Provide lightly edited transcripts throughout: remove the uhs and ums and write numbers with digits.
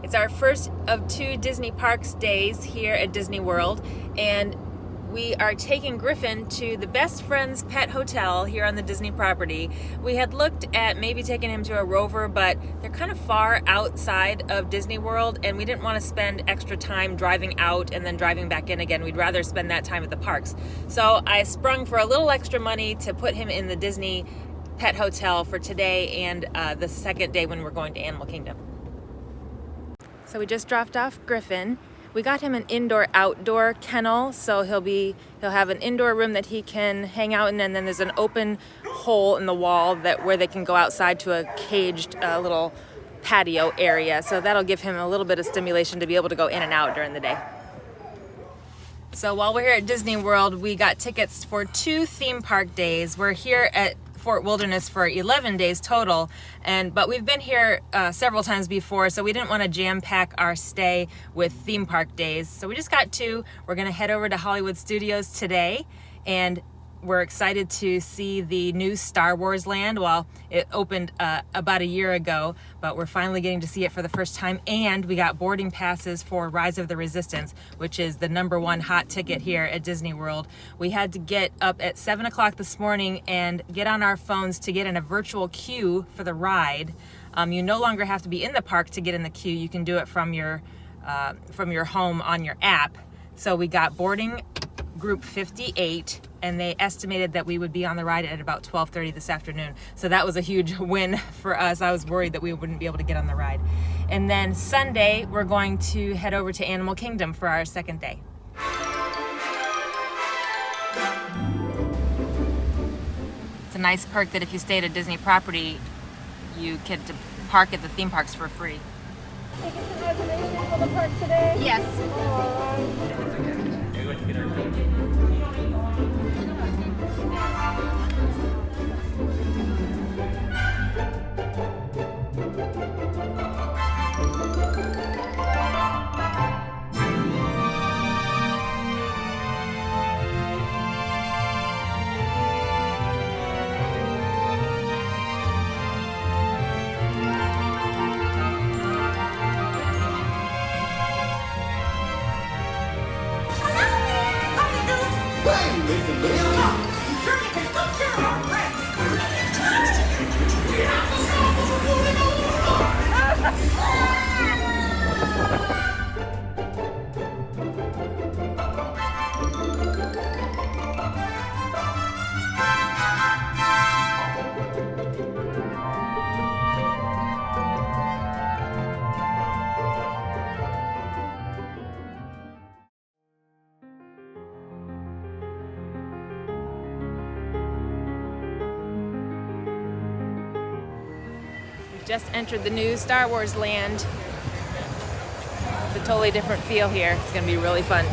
It's our first of 2 Disney Parks days here at Disney World, and we are taking Griffin to the Best Friends Pet Hotel here on the Disney property. We had looked at maybe taking him to a Rover, but they're kind of far outside of Disney World, and we didn't want to spend extra time driving out and then driving back in again. We'd rather spend that time at the parks. So I sprung for a little extra money to put him in the Disney Pet Hotel for today and the second day when we're going to Animal Kingdom. So we just dropped off Griffin. We got him an indoor-outdoor kennel, so he'll have an indoor room that he can hang out in, and then there's an open hole in the wall where they can go outside to a caged little patio area. So that'll give him a little bit of stimulation to be able to go in and out during the day. So while we're here at Disney World, we got tickets for 2 theme park days. We're here at Fort Wilderness for 11 days total, but we've been here several times before, so we didn't want to jam pack our stay with theme park days. So we just got 2. We're going to head over to Hollywood Studios today, and we're excited to see the new Star Wars land. Well, it opened about a year ago, but we're finally getting to see it for the first time, and we got boarding passes for Rise of the Resistance, which is the #1 hot ticket here at Disney World. We had to get up at 7 o'clock this morning and get on our phones to get in a virtual queue for the ride. You no longer have to be in the park to get in the queue. You can do it from your home on your app. So we got boarding group 58, and they estimated that we would be on the ride at about 12:30 this afternoon. So that was a huge win for us. I was worried that we wouldn't be able to get on the ride. And then Sunday, we're going to head over to Animal Kingdom for our second day. It's a nice perk that if you stay at a Disney property, you get to park at the theme parks for free. Did you get some reservations for the park today? Yes. Just entered the new Star Wars land. It's a totally different feel here. It's going to be really fun.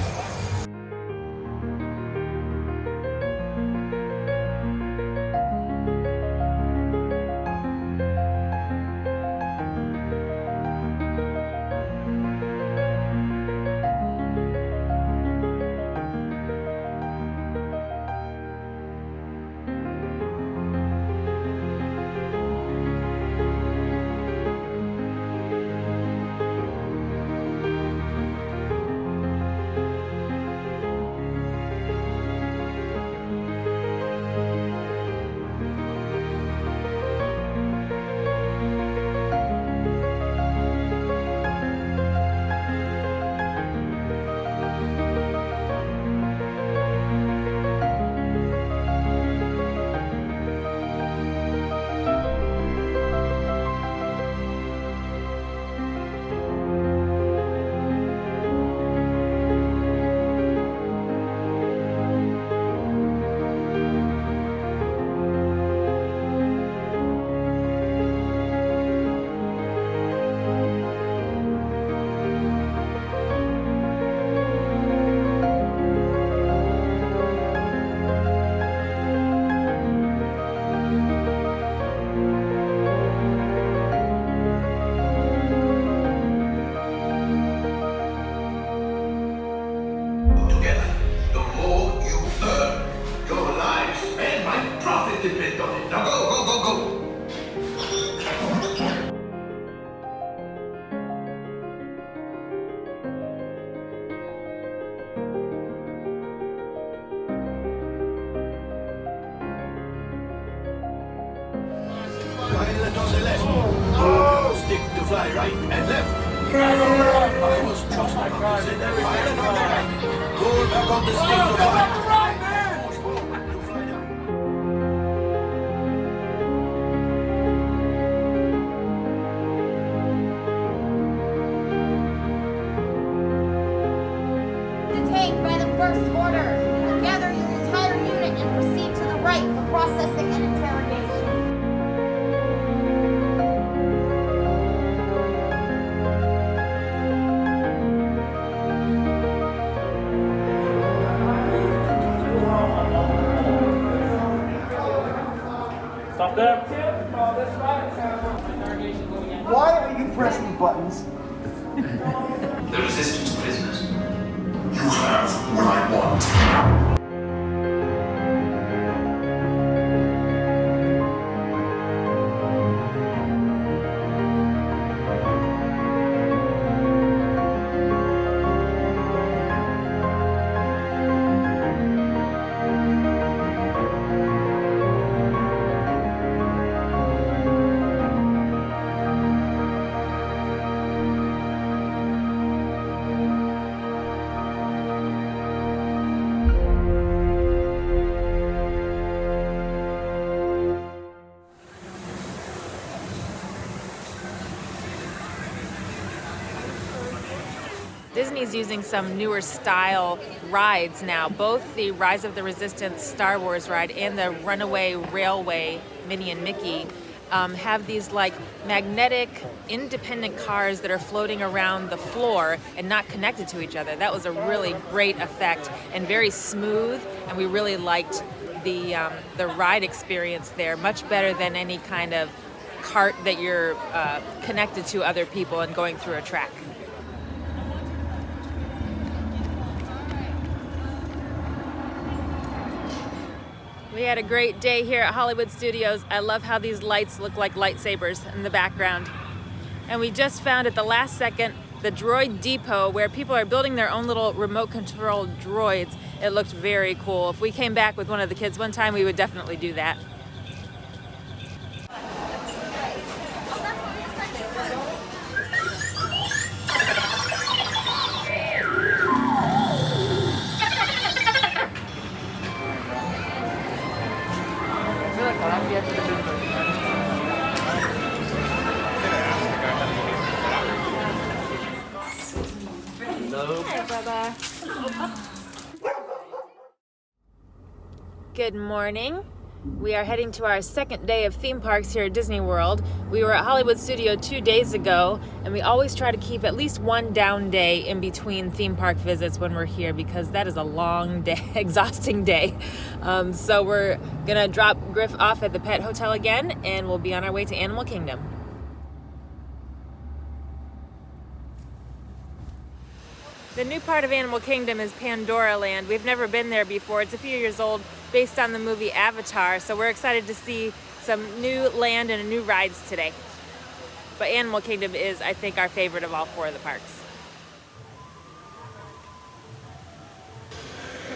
right and left. I was just about to say that right and on the right. Go back on the stick to find. Push forward to find out. Detained by the first order. Gather your entire unit and proceed to the right for processing and interrogation. Stop there. Why are you pressing buttons? The resistance prisoners. You have what I want. Disney's using some newer style rides now. Both the Rise of the Resistance Star Wars ride and the Runaway Railway Minnie and Mickey have these like magnetic independent cars that are floating around the floor and not connected to each other. That was a really great effect and very smooth, and we really liked the ride experience there, much better than any kind of cart that you're connected to other people and going through a track. We had a great day here at Hollywood Studios. I love how these lights look like lightsabers in the background. And we just found at the last second the droid depot where people are building their own little remote control droids. It looked very cool. If we came back with one of the kids one time, we would definitely do that. Hey, brother. Good morning. We are heading to our second day of theme parks here at Disney World. We were at Hollywood Studio 2 days ago, and we always try to keep at least one down day in between theme park visits when we're here, because that is a long day, exhausting day. So we're gonna drop Griff off at the pet hotel again, and we'll be on our way to Animal Kingdom. The new part of Animal Kingdom is Pandora Land. We've never been there before. It's a few years old, based on the movie Avatar, so we're excited to see some new land and new rides today. But Animal Kingdom is, I think, our favorite of all four of the parks.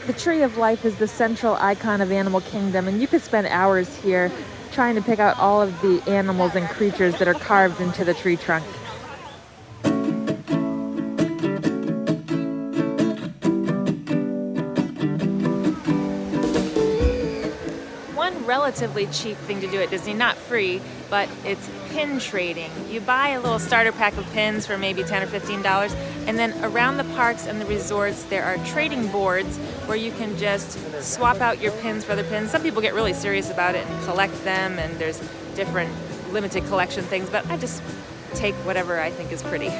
The Tree of Life is the central icon of Animal Kingdom, and you could spend hours here trying to pick out all of the animals and creatures that are carved into the tree trunk. Relatively cheap thing to do at Disney, not free, but it's pin trading. You buy a little starter pack of pins for maybe $10 or $15, and then around the parks and the resorts there are trading boards where you can just swap out your pins for other pins. Some people get really serious about it and collect them, and there's different limited collection things, but I just take whatever I think is pretty.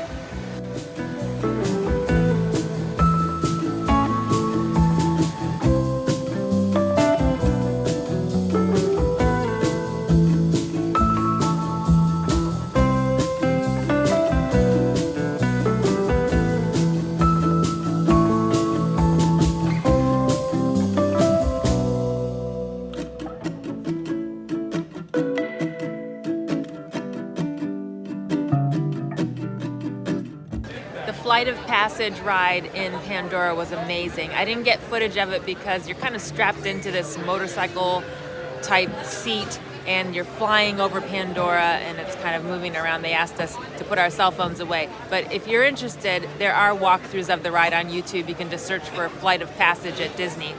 Flight of Passage ride in Pandora was amazing. I didn't get footage of it because you're kind of strapped into this motorcycle type seat, and you're flying over Pandora and it's kind of moving around. They asked us to put our cell phones away. But if you're interested, there are walkthroughs of the ride on YouTube. You can just search for Flight of Passage at Disney.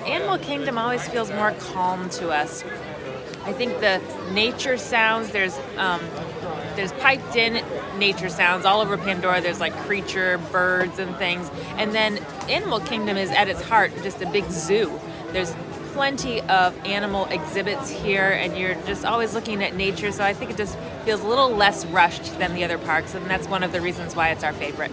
Animal Kingdom always feels more calm to us. I think the nature sounds, there's piped in nature sounds all over Pandora. There's like creature, birds and things. And then Animal Kingdom is at its heart just a big zoo. There's plenty of animal exhibits here and you're just always looking at nature. So I think it just feels a little less rushed than the other parks, and that's one of the reasons why it's our favorite.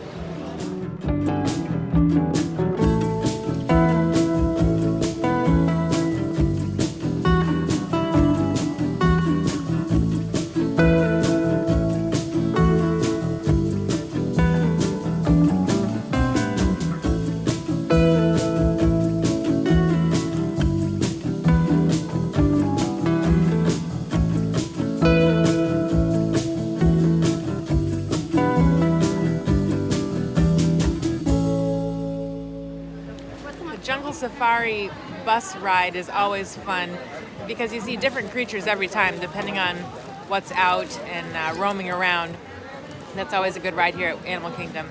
Jungle Safari bus ride is always fun because you see different creatures every time depending on what's out and roaming around. That's always a good ride here at Animal Kingdom.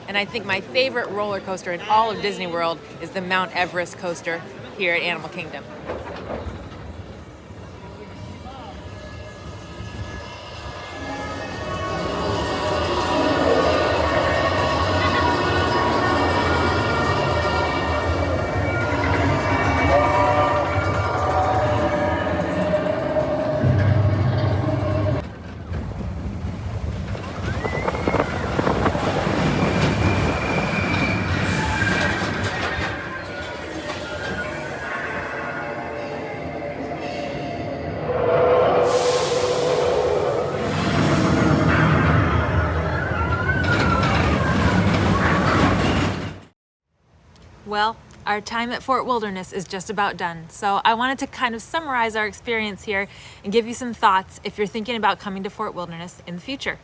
And I think my favorite roller coaster in all of Disney World is the Mount Everest coaster here at Animal Kingdom. Well, our time at Fort Wilderness is just about done, so I wanted to kind of summarize our experience here and give you some thoughts if you're thinking about coming to Fort Wilderness in the future.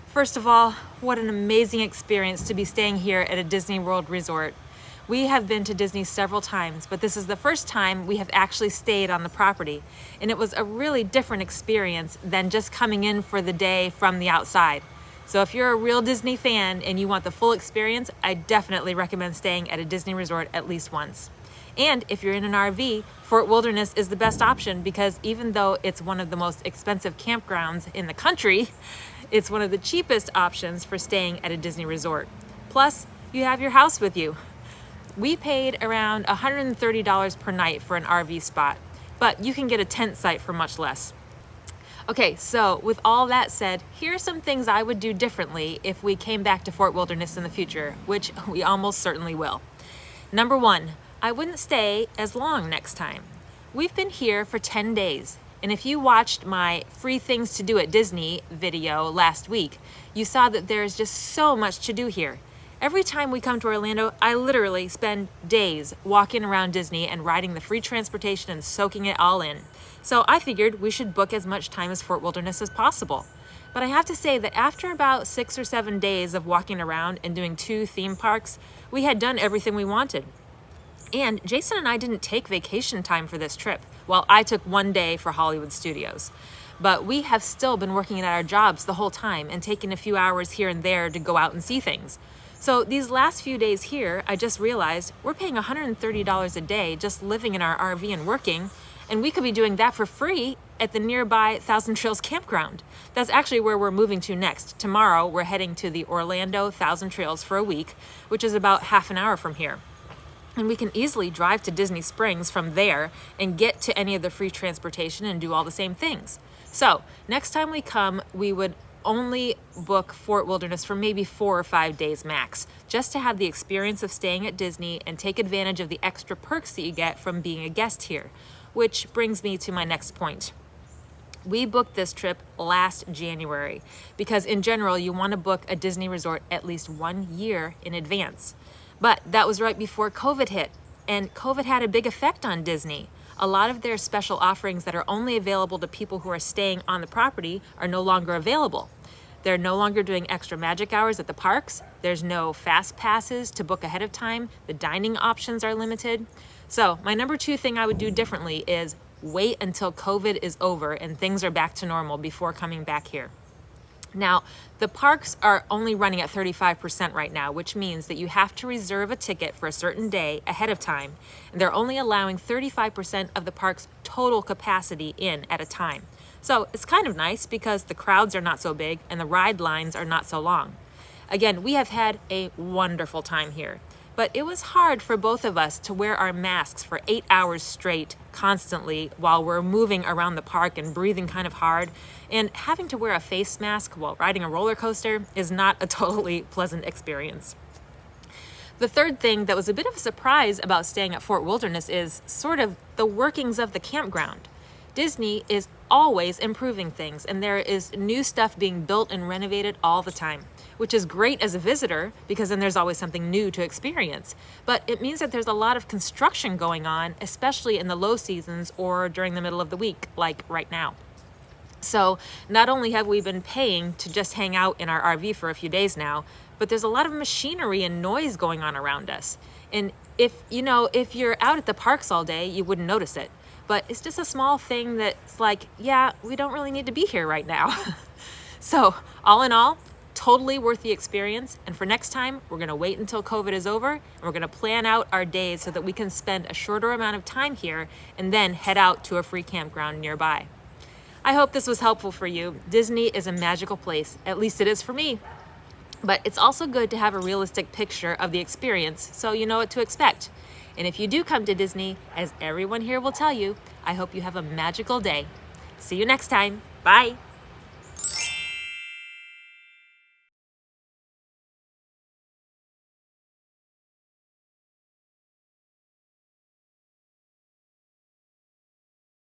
First of all, what an amazing experience to be staying here at a Disney World resort. We have been to Disney several times, but this is the first time we have actually stayed on the property, and it was a really different experience than just coming in for the day from the outside. So if you're a real Disney fan and you want the full experience, I definitely recommend staying at a Disney resort at least once. And if you're in an RV, Fort Wilderness is the best option because even though it's one of the most expensive campgrounds in the country, it's one of the cheapest options for staying at a Disney resort. Plus, you have your house with you. We paid around $130 per night for an RV spot, but you can get a tent site for much less. Okay, so with all that said, here are some things I would do differently if we came back to Fort Wilderness in the future, which we almost certainly will. Number one, I wouldn't stay as long next time. We've been here for 10 days, and if you watched my free things to do at Disney video last week, you saw that there's just so much to do here. Every time we come to Orlando, I literally spend days walking around Disney and riding the free transportation and soaking it all in. So I figured we should book as much time as Fort Wilderness as possible. But I have to say that after about 6 or 7 days of walking around and doing 2 theme parks, we had done everything we wanted. And Jason and I didn't take vacation time for this trip, while I took 1 day for Hollywood Studios. But we have still been working at our jobs the whole time and taking a few hours here and there to go out and see things. So these last few days here, I just realized we're paying $130 a day just living in our RV and working, and we could be doing that for free at the nearby Thousand Trails Campground. That's actually where we're moving to next. Tomorrow, we're heading to the Orlando Thousand Trails for a week, which is about half an hour from here. And we can easily drive to Disney Springs from there and get to any of the free transportation and do all the same things. So next time we come, we would only book Fort Wilderness for maybe 4 or 5 days max, just to have the experience of staying at Disney and take advantage of the extra perks that you get from being a guest here. Which brings me to my next point. We booked this trip last January because in general, you want to book a Disney resort at least 1 year in advance. But that was right before COVID hit, and COVID had a big effect on Disney. A lot of their special offerings that are only available to people who are staying on the property are no longer available. They're no longer doing extra magic hours at the parks. There's no fast passes to book ahead of time. The dining options are limited. So my number 2 thing I would do differently is wait until COVID is over and things are back to normal before coming back here. Now, the parks are only running at 35% right now, which means that you have to reserve a ticket for a certain day ahead of time, and they're only allowing 35% of the park's total capacity in at a time. So it's kind of nice because the crowds are not so big and the ride lines are not so long. Again, we have had a wonderful time here, but it was hard for both of us to wear our masks for 8 hours straight constantly while we're moving around the park and breathing kind of hard. And having to wear a face mask while riding a roller coaster is not a totally pleasant experience. The third thing that was a bit of a surprise about staying at Fort Wilderness is sort of the workings of the campground. Disney is always improving things, and there is new stuff being built and renovated all the time, which is great as a visitor because then there's always something new to experience. But it means that there's a lot of construction going on, especially in the low seasons or during the middle of the week, like right now. So not only have we been paying to just hang out in our RV for a few days now, but there's a lot of machinery and noise going on around us. And if you're out at the parks all day, you wouldn't notice it. But it's just a small thing that's like, yeah, we don't really need to be here right now. So all in all, totally worth the experience. And for next time, we're gonna wait until COVID is over and we're gonna plan out our days so that we can spend a shorter amount of time here and then head out to a free campground nearby. I hope this was helpful for you. Disney is a magical place, at least it is for me. But it's also good to have a realistic picture of the experience so you know what to expect. And if you do come to Disney, as everyone here will tell you, I hope you have a magical day. See you next time. Bye.